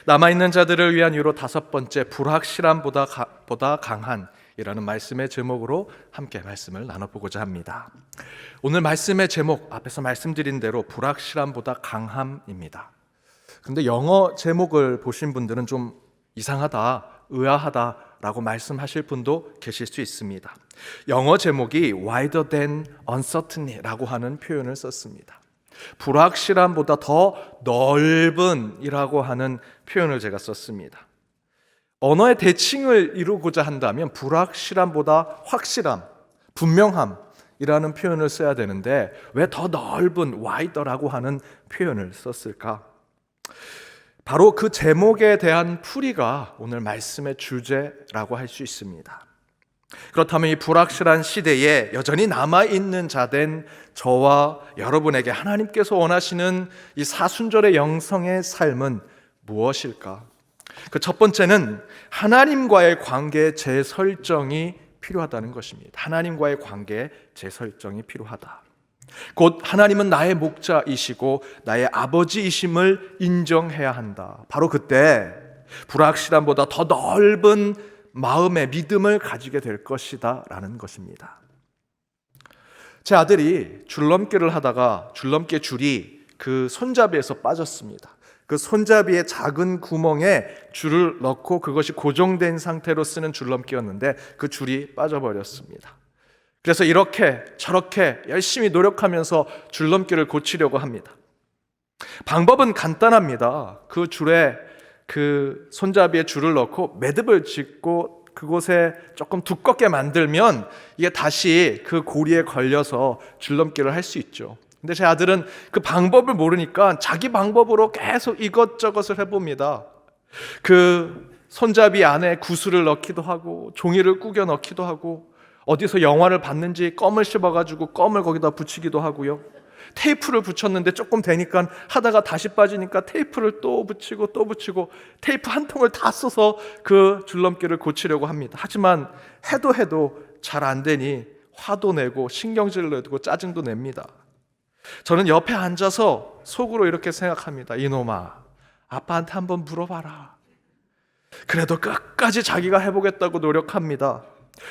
남아있는 자들을 위한 위로 다섯 번째, 불확실함보다 강한 이라는 말씀의 제목으로 함께 말씀을 나눠보고자 합니다. 오늘 말씀의 제목, 앞에서 말씀드린 대로 불확실함보다 강함입니다. 근데 영어 제목을 보신 분들은 좀 이상하다, 의아하다 라고 말씀하실 분도 계실 수 있습니다. 영어 제목이 wider than uncertainty 라고 하는 표현을 썼습니다. 불확실함보다 더 넓은 이라고 하는 표현을 제가 썼습니다. 언어의 대칭을 이루고자 한다면 불확실함보다 확실함, 분명함이라는 표현을 써야 되는데 왜 더 넓은 wider라고 하는 표현을 썼을까? 바로 그 제목에 대한 풀이가 오늘 말씀의 주제라고 할 수 있습니다. 그렇다면 이 불확실한 시대에 여전히 남아있는 자된 저와 여러분에게 하나님께서 원하시는 이 사순절의 영성의 삶은 무엇일까? 그 첫 번째는 하나님과의 관계 재설정이 필요하다는 것입니다. 하나님과의 관계 재설정이 필요하다. 곧 하나님은 나의 목자이시고 나의 아버지이심을 인정해야 한다. 바로 그때 불확실함보다 더 넓은 마음의 믿음을 가지게 될 것이다 라는 것입니다. 제 아들이 줄넘기를 하다가 줄넘기의 줄이 그 손잡이에서 빠졌습니다. 그 손잡이의 작은 구멍에 줄을 넣고 그것이 고정된 상태로 쓰는 줄넘기였는데 그 줄이 빠져버렸습니다. 그래서 이렇게 저렇게 열심히 노력하면서 줄넘기를 고치려고 합니다. 방법은 간단합니다. 그 줄에 그 손잡이에 줄을 넣고 매듭을 짓고 그곳에 조금 두껍게 만들면 이게 다시 그 고리에 걸려서 줄넘기를 할 수 있죠. 근데 제 아들은 그 방법을 모르니까 자기 방법으로 계속 이것저것을 해봅니다. 그 손잡이 안에 구슬을 넣기도 하고 종이를 구겨 넣기도 하고 어디서 영화를 봤는지 껌을 씹어가지고 껌을 거기다 붙이기도 하고요. 테이프를 붙였는데 조금 되니까 하다가 다시 빠지니까 테이프를 또 붙이고 또 붙이고 테이프 한 통을 다 써서 그 줄넘기를 고치려고 합니다. 하지만 해도 잘 안 되니 화도 내고 신경질을 내고 짜증도 냅니다. 저는 옆에 앉아서 속으로 이렇게 생각합니다. 이놈아, 아빠한테 한번 물어봐라. 그래도 끝까지 자기가 해보겠다고 노력합니다.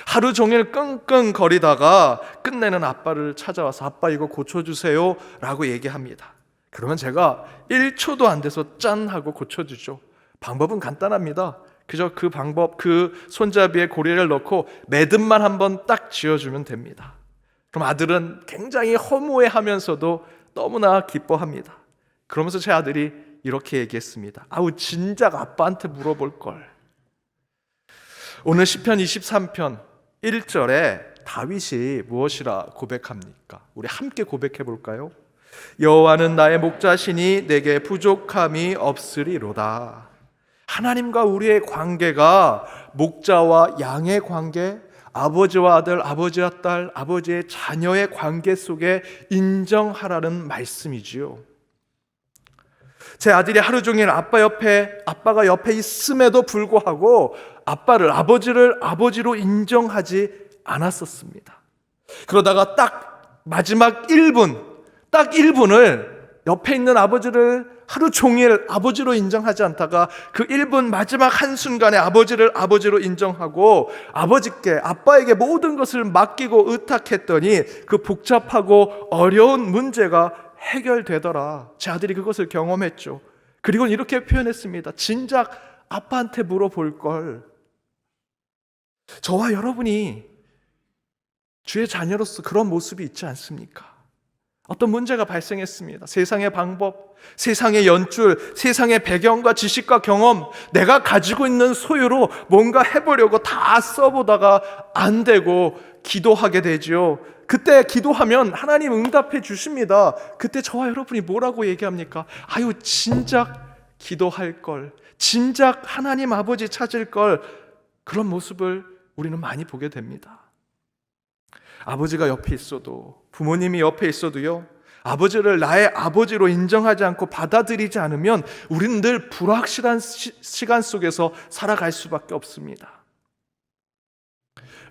하루 종일 끙끙거리다가 끝내는 아빠를 찾아와서 아빠 이거 고쳐주세요 라고 얘기합니다. 그러면 제가 1초도 안 돼서 짠 하고 고쳐주죠. 방법은 간단합니다. 그저 그 방법, 그 손잡이에 고리를 넣고 매듭만 한번 딱 지어주면 됩니다. 그럼 아들은 굉장히 허무해하면서도 너무나 기뻐합니다. 그러면서 제 아들이 이렇게 얘기했습니다. 아우 진작 아빠한테 물어볼 걸. 오늘 시편 23편 1절에 다윗이 무엇이라 고백합니까? 우리 함께 고백해 볼까요? 여호와는 나의 목자시니 내게 부족함이 없으리로다. 하나님과 우리의 관계가 목자와 양의 관계, 아버지와 아들, 아버지와 딸, 아버지의 자녀의 관계 속에 인정하라는 말씀이지요. 제 아들이 하루 종일 아빠가 옆에 있음에도 불구하고 아버지를 아버지로 인정하지 않았었습니다. 그러다가 딱 마지막 1분을 옆에 있는 아버지를 하루 종일 아버지로 인정하지 않다가 그 1분 마지막 한순간에 아버지를 아버지로 인정하고 아빠에게 모든 것을 맡기고 의탁했더니 그 복잡하고 어려운 문제가 해결되더라. 제 아들이 그것을 경험했죠. 그리고 이렇게 표현했습니다. 진작 아빠한테 물어볼 걸. 저와 여러분이 주의 자녀로서 그런 모습이 있지 않습니까? 어떤 문제가 발생했습니다. 세상의 방법, 세상의 연출, 세상의 배경과 지식과 경험, 내가 가지고 있는 소유로 뭔가 해보려고 다 써보다가 안 되고 기도하게 되죠. 그때 기도하면 하나님 응답해 주십니다. 그때 저와 여러분이 뭐라고 얘기합니까? 아유 진작 기도할 걸, 진작 하나님 아버지 찾을 걸. 그런 모습을 우리는 많이 보게 됩니다. 아버지가 옆에 있어도, 부모님이 옆에 있어도요, 아버지를 나의 아버지로 인정하지 않고 받아들이지 않으면 우리는 늘 불확실한 시간 속에서 살아갈 수밖에 없습니다.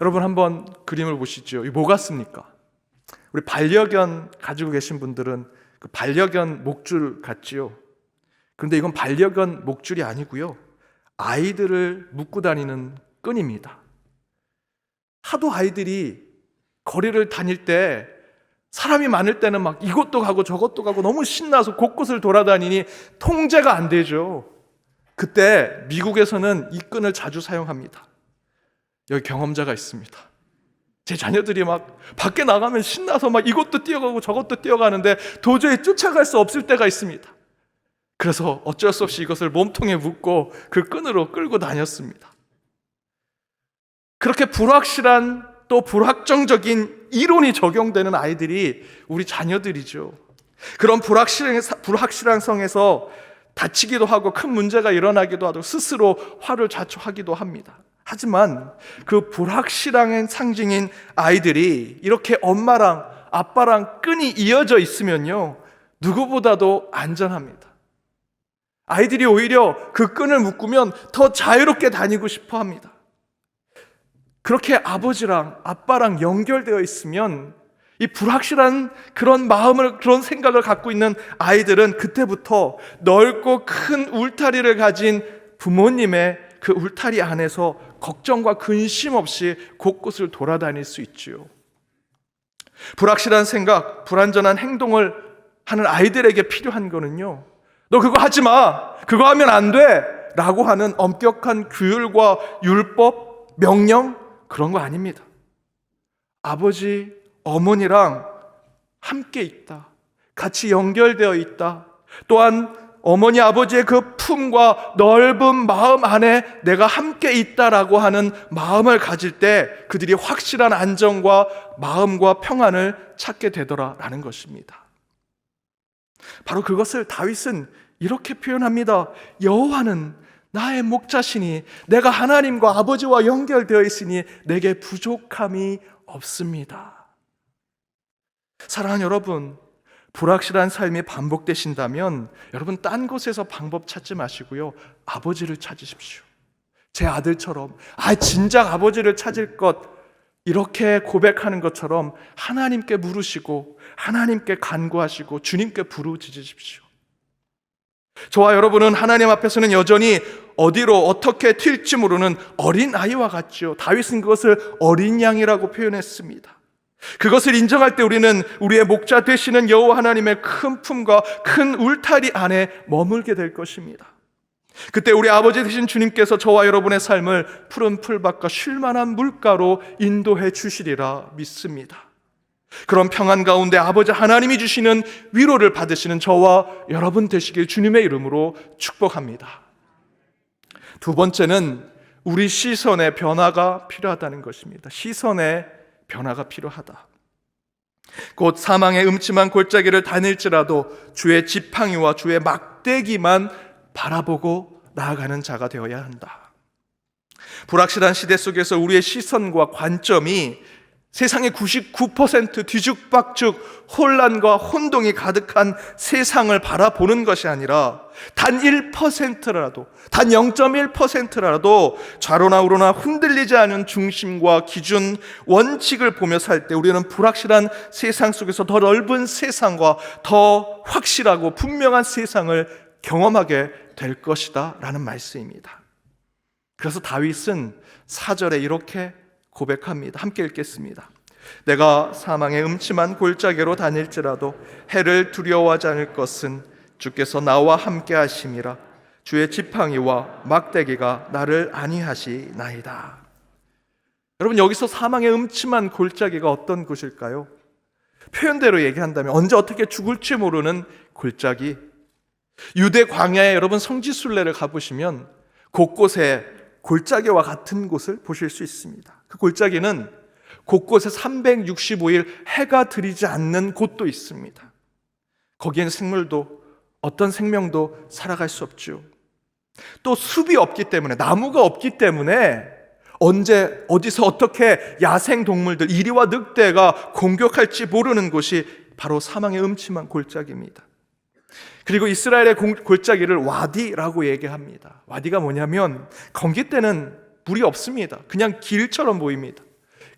여러분 한번 그림을 보시죠. 이 뭐 같습니까? 우리 반려견 가지고 계신 분들은 그 반려견 목줄 같지요. 그런데 이건 반려견 목줄이 아니고요, 아이들을 묶고 다니는 끈입니다. 하도 아이들이 거리를 다닐 때 사람이 많을 때는 막 이것도 가고 저것도 가고 너무 신나서 곳곳을 돌아다니니 통제가 안 되죠. 그때 미국에서는 이 끈을 자주 사용합니다. 여기 경험자가 있습니다. 제 자녀들이 막 밖에 나가면 신나서 막 이것도 뛰어가고 저것도 뛰어가는데 도저히 쫓아갈 수 없을 때가 있습니다. 그래서 어쩔 수 없이 이것을 몸통에 묶고 그 끈으로 끌고 다녔습니다. 그렇게 불확실한 또 불확정적인 이론이 적용되는 아이들이 우리 자녀들이죠. 그런 불확실한 성에서 다치기도 하고 큰 문제가 일어나기도 하고 스스로 화를 자초하기도 합니다. 하지만 그 불확실한 상징인 아이들이 이렇게 엄마랑 아빠랑 끈이 이어져 있으면요, 누구보다도 안전합니다. 아이들이 오히려 그 끈을 묶으면 더 자유롭게 다니고 싶어 합니다. 그렇게 아버지랑 아빠랑 연결되어 있으면 이 불확실한 그런 마음을, 그런 생각을 갖고 있는 아이들은 그때부터 넓고 큰 울타리를 가진 부모님의 그 울타리 안에서 걱정과 근심 없이 곳곳을 돌아다닐 수 있지요. 불확실한 생각, 불안전한 행동을 하는 아이들에게 필요한 거는요, 너 그거 하지 마, 그거 하면 안 돼 라고 하는 엄격한 규율과 율법, 명령, 그런 거 아닙니다. 아버지, 어머니랑 함께 있다, 같이 연결되어 있다, 또한 어머니 아버지의 그 품과 넓은 마음 안에 내가 함께 있다라고 하는 마음을 가질 때 그들이 확실한 안정과 마음과 평안을 찾게 되더라라는 것입니다. 바로 그것을 다윗은 이렇게 표현합니다. 여호와는 나의 목자시니 내가 하나님과 아버지와 연결되어 있으니 내게 부족함이 없습니다. 사랑하는 여러분, 불확실한 삶이 반복되신다면 여러분 딴 곳에서 방법 찾지 마시고요, 아버지를 찾으십시오. 제 아들처럼 진작 아버지를 찾을 것, 이렇게 고백하는 것처럼 하나님께 물으시고 하나님께 간구하시고 주님께 부르짖으십시오. 저와 여러분은 하나님 앞에서는 여전히 어디로 어떻게 튈지 모르는 어린 아이와 같죠. 다윗은 그것을 어린 양이라고 표현했습니다. 그것을 인정할 때 우리는 우리의 목자 되시는 여호와 하나님의 큰 품과 큰 울타리 안에 머물게 될 것입니다. 그때 우리 아버지 되신 주님께서 저와 여러분의 삶을 푸른 풀밭과 쉴만한 물가로 인도해 주시리라 믿습니다. 그런 평안 가운데 아버지 하나님이 주시는 위로를 받으시는 저와 여러분 되시길 주님의 이름으로 축복합니다. 두 번째는 우리 시선의 변화가 필요하다는 것입니다. 시선의 변화가 필요하다. 곧 사망의 음침한 골짜기를 다닐지라도 주의 지팡이와 주의 막대기만 바라보고 나아가는 자가 되어야 한다. 불확실한 시대 속에서 우리의 시선과 관점이 세상의 99% 뒤죽박죽 혼란과 혼동이 가득한 세상을 바라보는 것이 아니라 단 1%라도, 단 0.1%라도 좌로나 우로나 흔들리지 않은 중심과 기준, 원칙을 보며 살 때 우리는 불확실한 세상 속에서 더 넓은 세상과 더 확실하고 분명한 세상을 경험하게 될 것이다 라는 말씀입니다. 그래서 다윗은 4절에 이렇게 고백합니다. 함께 읽겠습니다. 내가 사망의 음침한 골짜기로 다닐지라도 해를 두려워하지 않을 것은 주께서 나와 함께 하심이라. 주의 지팡이와 막대기가 나를 안위하시나이다. 여러분, 여기서 사망의 음침한 골짜기가 어떤 곳일까요? 표현대로 얘기한다면 언제 어떻게 죽을지 모르는 골짜기. 유대 광야에 여러분 성지순례를 가보시면 곳곳에 골짜기와 같은 곳을 보실 수 있습니다. 그 골짜기는 곳곳에 365일 해가 들이지 않는 곳도 있습니다. 거기엔 생물도, 어떤 생명도 살아갈 수 없죠. 또 숲이 없기 때문에, 나무가 없기 때문에 언제 어디서 어떻게 야생 동물들, 이리와 늑대가 공격할지 모르는 곳이 바로 사망의 음침한 골짜기입니다. 그리고 이스라엘의 골짜기를 와디라고 얘기합니다. 와디가 뭐냐면 건기 때는 물이 없습니다. 그냥 길처럼 보입니다.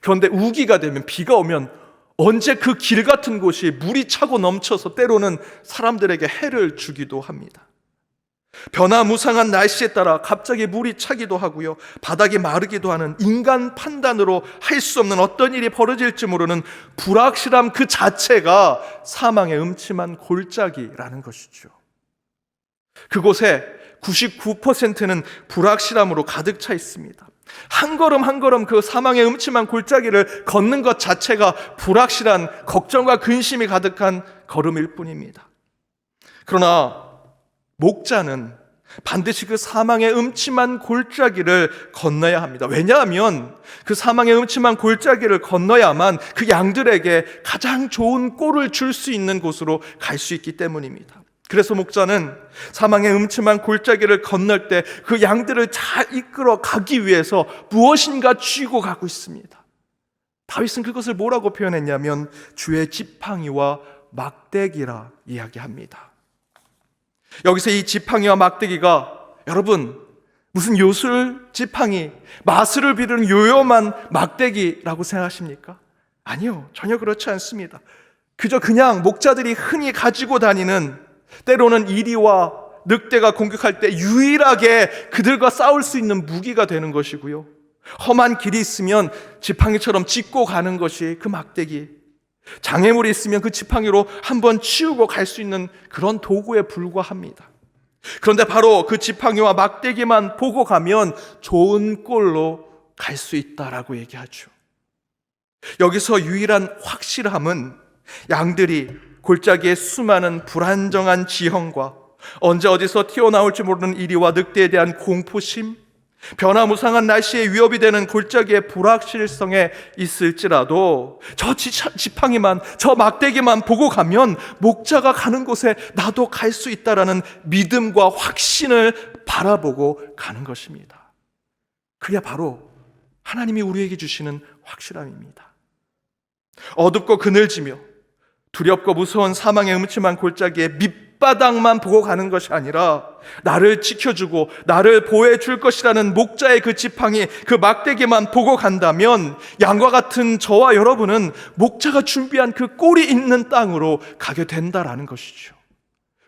그런데 우기가 되면, 비가 오면 언제 그 길 같은 곳이 물이 차고 넘쳐서 때로는 사람들에게 해를 주기도 합니다. 변화무쌍한 날씨에 따라 갑자기 물이 차기도 하고요, 바닥이 마르기도 하는 인간 판단으로 할 수 없는 어떤 일이 벌어질지 모르는 불확실함 그 자체가 사망의 음침한 골짜기라는 것이죠. 그곳에 99%는 불확실함으로 가득 차 있습니다. 한 걸음 한 걸음 그 사망의 음침한 골짜기를 걷는 것 자체가 불확실한 걱정과 근심이 가득한 걸음일 뿐입니다. 그러나 목자는 반드시 그 사망의 음침한 골짜기를 건너야 합니다. 왜냐하면 그 사망의 음침한 골짜기를 건너야만 그 양들에게 가장 좋은 꼴을 줄 수 있는 곳으로 갈 수 있기 때문입니다. 그래서 목자는 사망의 음침한 골짜기를 건널 때 그 양들을 잘 이끌어 가기 위해서 무엇인가 쥐고 가고 있습니다. 다윗은 그것을 뭐라고 표현했냐면 주의 지팡이와 막대기라 이야기합니다. 여기서 이 지팡이와 막대기가, 여러분, 무슨 요술 지팡이, 마술을 비르는 요염한 막대기라고 생각하십니까? 아니요, 전혀 그렇지 않습니다. 그냥 목자들이 흔히 가지고 다니는, 때로는 이리와 늑대가 공격할 때 유일하게 그들과 싸울 수 있는 무기가 되는 것이고요, 험한 길이 있으면 지팡이처럼 짚고 가는 것이 그 막대기, 장애물이 있으면 그 지팡이로 한번 치우고 갈 수 있는 그런 도구에 불과합니다. 그런데 바로 그 지팡이와 막대기만 보고 가면 좋은 꼴로 갈 수 있다라고 얘기하죠. 여기서 유일한 확실함은 양들이 골짜기의 수많은 불안정한 지형과 언제 어디서 튀어나올지 모르는 이리와 늑대에 대한 공포심, 변화무쌍한 날씨에 위협이 되는 골짜기의 불확실성에 있을지라도 저 지팡이만, 저 막대기만 보고 가면 목자가 가는 곳에 나도 갈 수 있다라는 믿음과 확신을 바라보고 가는 것입니다. 그게 바로 하나님이 우리에게 주시는 확실함입니다. 어둡고 그늘지며 두렵고 무서운 사망의 음침한 골짜기에 밑바닥만 보고 가는 것이 아니라 나를 지켜주고 나를 보호해 줄 것이라는 목자의 그 지팡이, 그 막대기만 보고 간다면 양과 같은 저와 여러분은 목자가 준비한 그 꼴이 있는 땅으로 가게 된다라는 것이죠.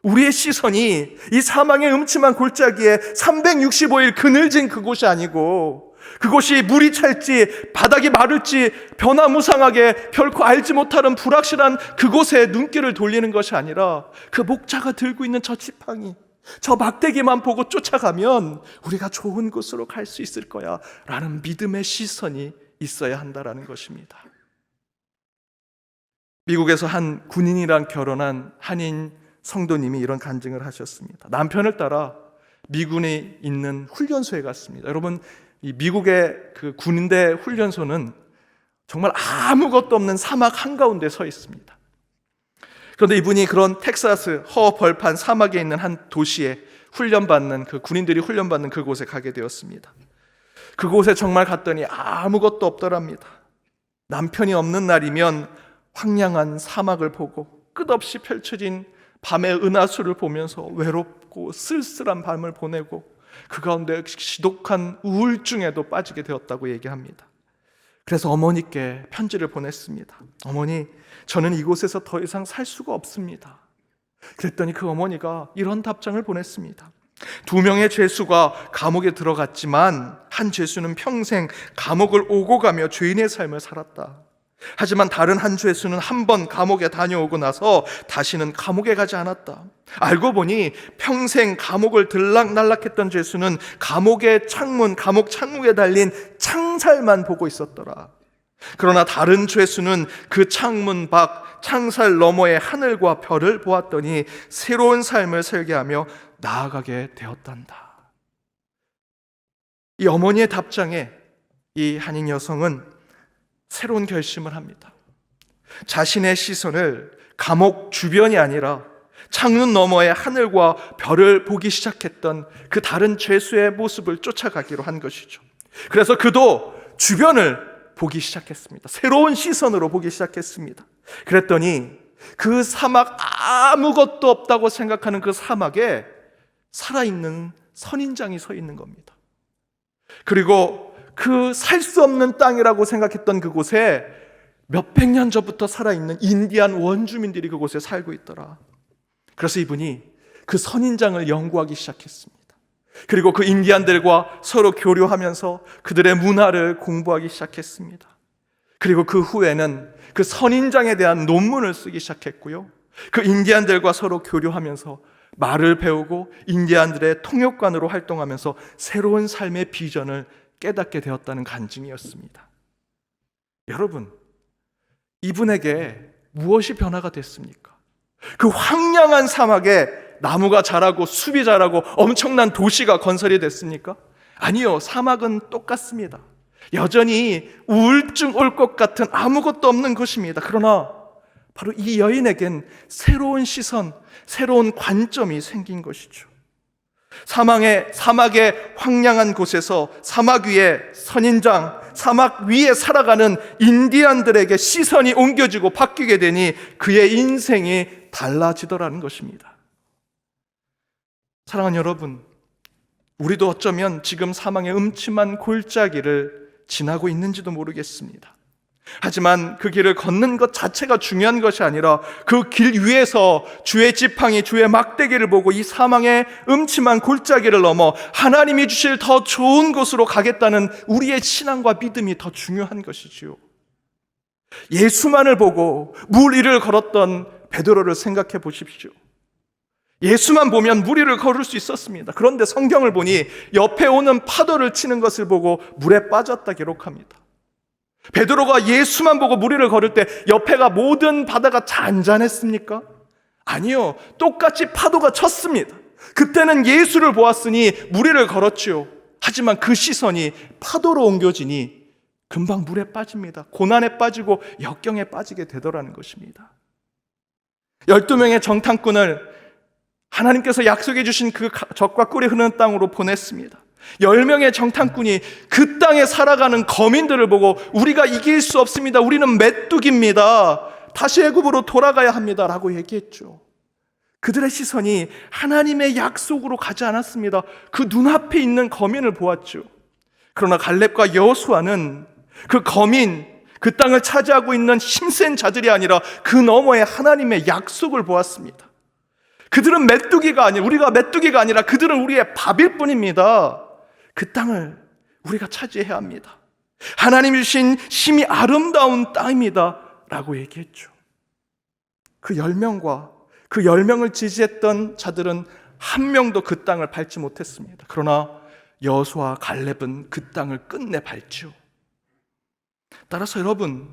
우리의 시선이 이 사망의 음침한 골짜기에 365일 그늘진 그곳이 아니고, 그곳이 물이 찰지 바닥이 마를지 변화무쌍하게 결코 알지 못하는 불확실한 그곳에 눈길을 돌리는 것이 아니라 그 목자가 들고 있는 저 지팡이, 저 막대기만 보고 쫓아가면 우리가 좋은 곳으로 갈 수 있을 거야 라는 믿음의 시선이 있어야 한다라는 것입니다. 미국에서 한 군인이랑 결혼한 한인 성도님이 이런 간증을 하셨습니다. 남편을 따라 미군에 있는 훈련소에 갔습니다. 여러분, 이 미국의 그 군대 훈련소는 정말 아무것도 없는 사막 한가운데 서 있습니다. 그런데 이분이 그런 텍사스 허벌판 사막에 있는 한 도시에 훈련받는, 그 군인들이 훈련받는 그곳에 가게 되었습니다. 그곳에 정말 갔더니 아무것도 없더랍니다. 남편이 없는 날이면 황량한 사막을 보고 끝없이 펼쳐진 밤의 은하수를 보면서 외롭고 쓸쓸한 밤을 보내고 그 가운데 지독한 우울증에도 빠지게 되었다고 얘기합니다. 그래서 어머니께 편지를 보냈습니다. 어머니, 저는 이곳에서 더 이상 살 수가 없습니다. 그랬더니 그 어머니가 이런 답장을 보냈습니다. 2명의 죄수가 감옥에 들어갔지만 한 죄수는 평생 감옥을 오고 가며 죄인의 삶을 살았다. 하지만 다른 한 죄수는 한 번 감옥에 다녀오고 나서 다시는 감옥에 가지 않았다. 알고 보니 평생 감옥을 들락날락했던 죄수는 감옥의 창문, 감옥 창문에 달린 창살만 보고 있었더라. 그러나 다른 죄수는 그 창문 밖 창살 너머의 하늘과 별을 보았더니 새로운 삶을 설계하며 나아가게 되었단다. 이 어머니의 답장에 이 한인 여성은 새로운 결심을 합니다. 자신의 시선을 감옥 주변이 아니라 창문 너머의 하늘과 별을 보기 시작했던 그 다른 죄수의 모습을 쫓아가기로 한 것이죠. 그래서 그도 주변을 보기 시작했습니다. 새로운 시선으로 보기 시작했습니다. 그랬더니 그 사막, 아무것도 없다고 생각하는 그 사막에 살아있는 선인장이 서 있는 겁니다. 그리고 그 살 수 없는 땅이라고 생각했던 그곳에 몇백 년 전부터 살아있는 인디안 원주민들이 그곳에 살고 있더라. 그래서 이분이 그 선인장을 연구하기 시작했습니다. 그리고 그 인디안들과 서로 교류하면서 그들의 문화를 공부하기 시작했습니다. 그리고 그 후에는 그 선인장에 대한 논문을 쓰기 시작했고요. 그 인디안들과 서로 교류하면서 말을 배우고 인디안들의 통역관으로 활동하면서 새로운 삶의 비전을 깨닫게 되었다는 간증이었습니다. 여러분, 이분에게 무엇이 변화가 됐습니까? 그 황량한 사막에 나무가 자라고 숲이 자라고 엄청난 도시가 건설이 됐습니까? 아니요, 사막은 똑같습니다. 여전히 우울증 올 것 같은 아무것도 없는 것입니다. 그러나 바로 이 여인에겐 새로운 시선, 새로운 관점이 생긴 것이죠. 사막의 황량한 곳에서 사막 위에 선인장, 사막 위에 살아가는 인디안들에게 시선이 옮겨지고 바뀌게 되니 그의 인생이 달라지더라는 것입니다. 사랑하는 여러분, 우리도 어쩌면 지금 사망의 음침한 골짜기를 지나고 있는지도 모르겠습니다. 하지만 그 길을 걷는 것 자체가 중요한 것이 아니라 그 길 위에서 주의 지팡이, 주의 막대기를 보고 이 사망의 음침한 골짜기를 넘어 하나님이 주실 더 좋은 곳으로 가겠다는 우리의 신앙과 믿음이 더 중요한 것이지요. 예수만을 보고 물 위를 걸었던 베드로를 생각해 보십시오. 예수만 보면 물 위를 걸을 수 있었습니다. 그런데 성경을 보니 옆에 오는 파도를 치는 것을 보고 물에 빠졌다 기록합니다. 베드로가 예수만 보고 물 위를 걸을 때 옆에가 모든 바다가 잔잔했습니까? 아니요, 똑같이 파도가 쳤습니다. 그때는 예수를 보았으니 물 위를 걸었지요. 하지만 그 시선이 파도로 옮겨지니 금방 물에 빠집니다. 고난에 빠지고 역경에 빠지게 되더라는 것입니다. 12명의 정탐꾼을 하나님께서 약속해 주신 그 젖과 꿀이 흐르는 땅으로 보냈습니다. 10명의 정탐꾼이 그 땅에 살아가는 거민들을 보고 우리가 이길 수 없습니다. 우리는 메뚜기입니다. 다시 애굽으로 돌아가야 합니다. 라고 얘기했죠. 그들의 시선이 하나님의 약속으로 가지 않았습니다. 그 눈앞에 있는 거민을 보았죠. 그러나 갈렙과 여호수아는 그 거민, 그 땅을 차지하고 있는 힘센 자들이 아니라 그 너머에 하나님의 약속을 보았습니다. 그들은 메뚜기가 아니라, 우리가 메뚜기가 아니라 그들은 우리의 밥일 뿐입니다. 그 땅을 우리가 차지해야 합니다. 하나님이 주신 심히 아름다운 땅입니다. 라고 얘기했죠. 그 10명과 그 10명을 지지했던 자들은 한 명도 그 땅을 밟지 못했습니다. 그러나 여호수아와 갈렙은 그 땅을 끝내 밟죠. 따라서 여러분,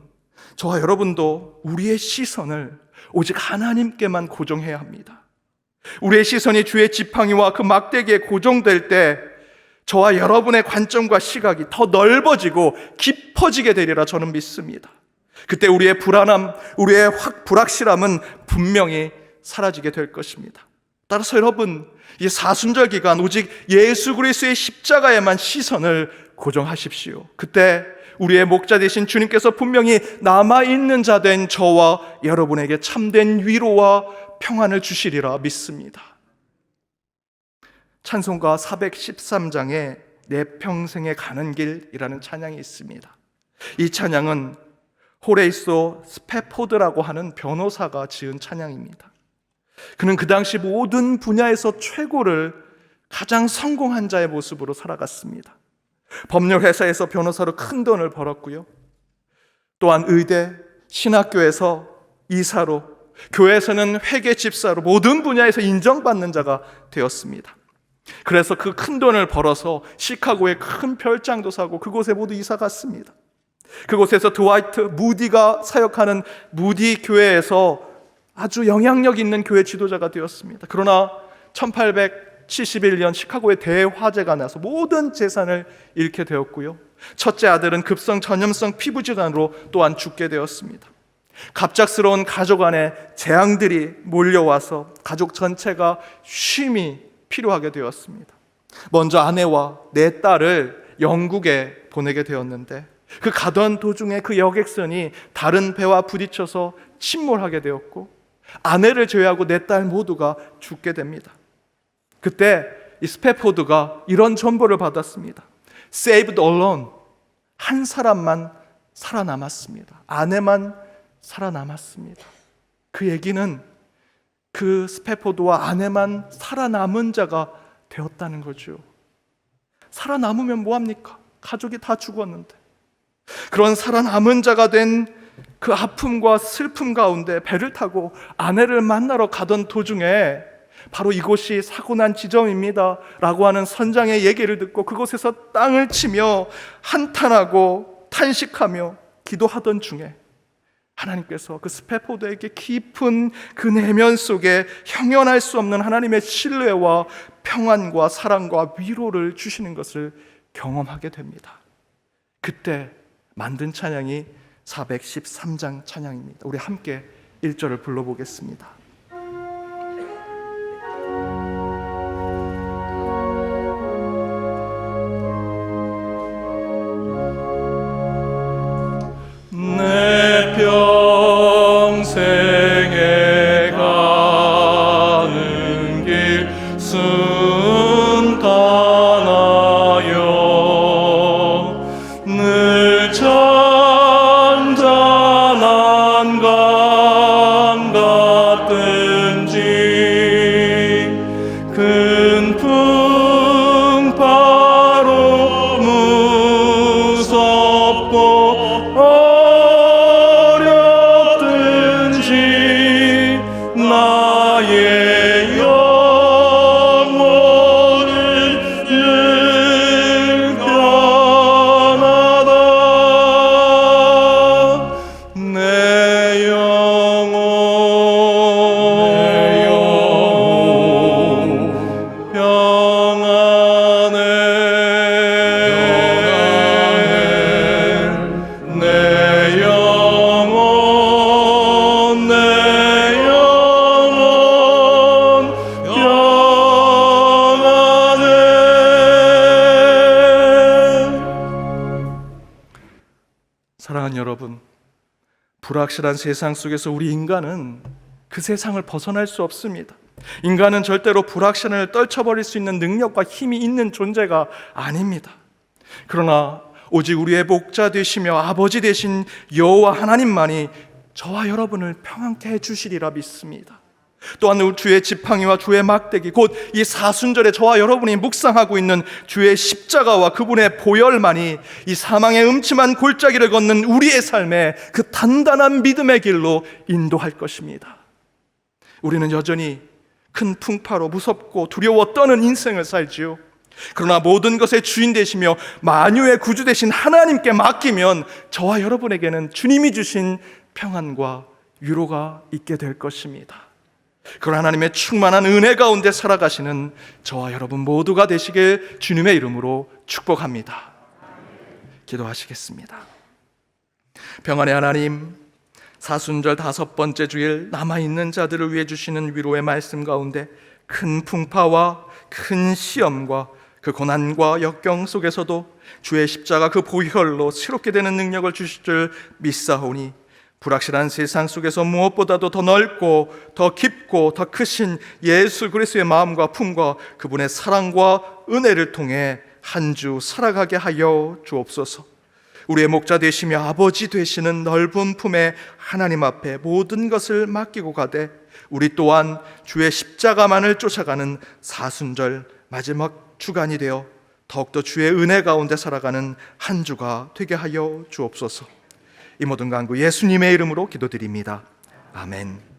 저와 여러분도 우리의 시선을 오직 하나님께만 고정해야 합니다. 우리의 시선이 주의 지팡이와 그 막대기에 고정될 때 저와 여러분의 관점과 시각이 더 넓어지고 깊어지게 되리라 저는 믿습니다. 그때 우리의 불안함, 우리의 불확실함은 분명히 사라지게 될 것입니다. 따라서 여러분, 이 사순절 기간 오직 예수 그리스도의 십자가에만 시선을 고정하십시오. 그때 우리의 목자 되신 주님께서 분명히 남아있는 자 된 저와 여러분에게 참된 위로와 평안을 주시리라 믿습니다. 찬송가 413장에 내 평생에 가는 길이라는 찬양이 있습니다. 이 찬양은 호레이소 스페포드라고 하는 변호사가 지은 찬양입니다. 그는 그 당시 모든 분야에서 최고를 가장 성공한 자의 모습으로 살아갔습니다. 법률회사에서 변호사로 큰 돈을 벌었고요. 또한 의대, 신학교에서 이사로, 교회에서는 회계 집사로 모든 분야에서 인정받는 자가 되었습니다. 그래서 그 큰 돈을 벌어서 시카고에 큰 별장도 사고 그곳에 모두 이사 갔습니다. 그곳에서 드와이트 무디가 사역하는 무디 교회에서 아주 영향력 있는 교회 지도자가 되었습니다. 그러나 1871년 시카고에 대화재가 나서 모든 재산을 잃게 되었고요. 첫째 아들은 급성 전염성 피부질환으로 또한 죽게 되었습니다. 갑작스러운 가족 안에 재앙들이 몰려와서 가족 전체가 쉼이 필요하게 되었습니다. 먼저 아내와 네 딸을 영국에 보내게 되었는데 그 가던 도중에 그 여객선이 다른 배와 부딪혀서 침몰하게 되었고 아내를 제외하고 네 딸 모두가 죽게 됩니다. 그때 이 스페포드가 이런 전보를 받았습니다. Saved alone. 한 사람만 살아남았습니다. 아내만 살아남았습니다. 그 얘기는 그 스페포드와 아내만 살아남은 자가 되었다는 거죠. 살아남으면 뭐합니까? 가족이 다 죽었는데. 그런 살아남은 자가 된 그 아픔과 슬픔 가운데 배를 타고 아내를 만나러 가던 도중에 바로 이곳이 사고 난 지점입니다 라고 하는 선장의 얘기를 듣고 그곳에서 땅을 치며 한탄하고 탄식하며 기도하던 중에 하나님께서 그 스패포드에게 깊은 그 내면 속에 형연할 수 없는 하나님의 신뢰와 평안과 사랑과 위로를 주시는 것을 경험하게 됩니다. 그때 만든 찬양이 413장 찬양입니다. 우리 함께 1절을 불러보겠습니다. 내 평생에 가는 길 순탄하여 늘 잔잔한 강 같든지 큰 풍파로 무섭고 어렵든지 나의 영혼은 늘 편하다. 내 영혼 평안해. 내 영혼 사랑하는 여러분, 불확실한 세상 속에서 우리 인간은 그 세상을 벗어날 수 없습니다. 인간은 절대로 불확실을 떨쳐버릴 수 있는 능력과 힘이 있는 존재가 아닙니다. 그러나 오직 우리의 목자 되시며 아버지 되신 여호와 하나님만이 저와 여러분을 평안케 해주시리라 믿습니다. 또한 주의 지팡이와 주의 막대기, 곧 이 사순절에 저와 여러분이 묵상하고 있는 주의 십자가와 그분의 보혈만이 이 사망의 음침한 골짜기를 걷는 우리의 삶에 그 단단한 믿음의 길로 인도할 것입니다. 우리는 여전히 큰 풍파로 무섭고 두려워 떠는 인생을 살지요. 그러나 모든 것의 주인 되시며 만유의 구주 되신 하나님께 맡기면 저와 여러분에게는 주님이 주신 평안과 위로가 있게 될 것입니다. 그런 하나님의 충만한 은혜 가운데 살아가시는 저와 여러분 모두가 되시길 주님의 이름으로 축복합니다. 기도하시겠습니다. 평안의 하나님, 사순절 5번째 주일 남아있는 자들을 위해 주시는 위로의 말씀 가운데 큰 풍파와 큰 시험과 그 고난과 역경 속에서도 주의 십자가 그 보혈로 새롭게 되는 능력을 주실 줄 믿사오니 불확실한 세상 속에서 무엇보다도 더 넓고 더 깊고 더 크신 예수 그리스도의 마음과 품과 그분의 사랑과 은혜를 통해 한 주 살아가게 하여 주옵소서. 우리의 목자 되시며 아버지 되시는 넓은 품에 하나님 앞에 모든 것을 맡기고 가되 우리 또한 주의 십자가만을 쫓아가는 사순절 마지막 주간이 되어 더욱더 주의 은혜 가운데 살아가는 한 주가 되게 하여 주옵소서. 이 모든 간구 예수님의 이름으로 기도드립니다. 아멘.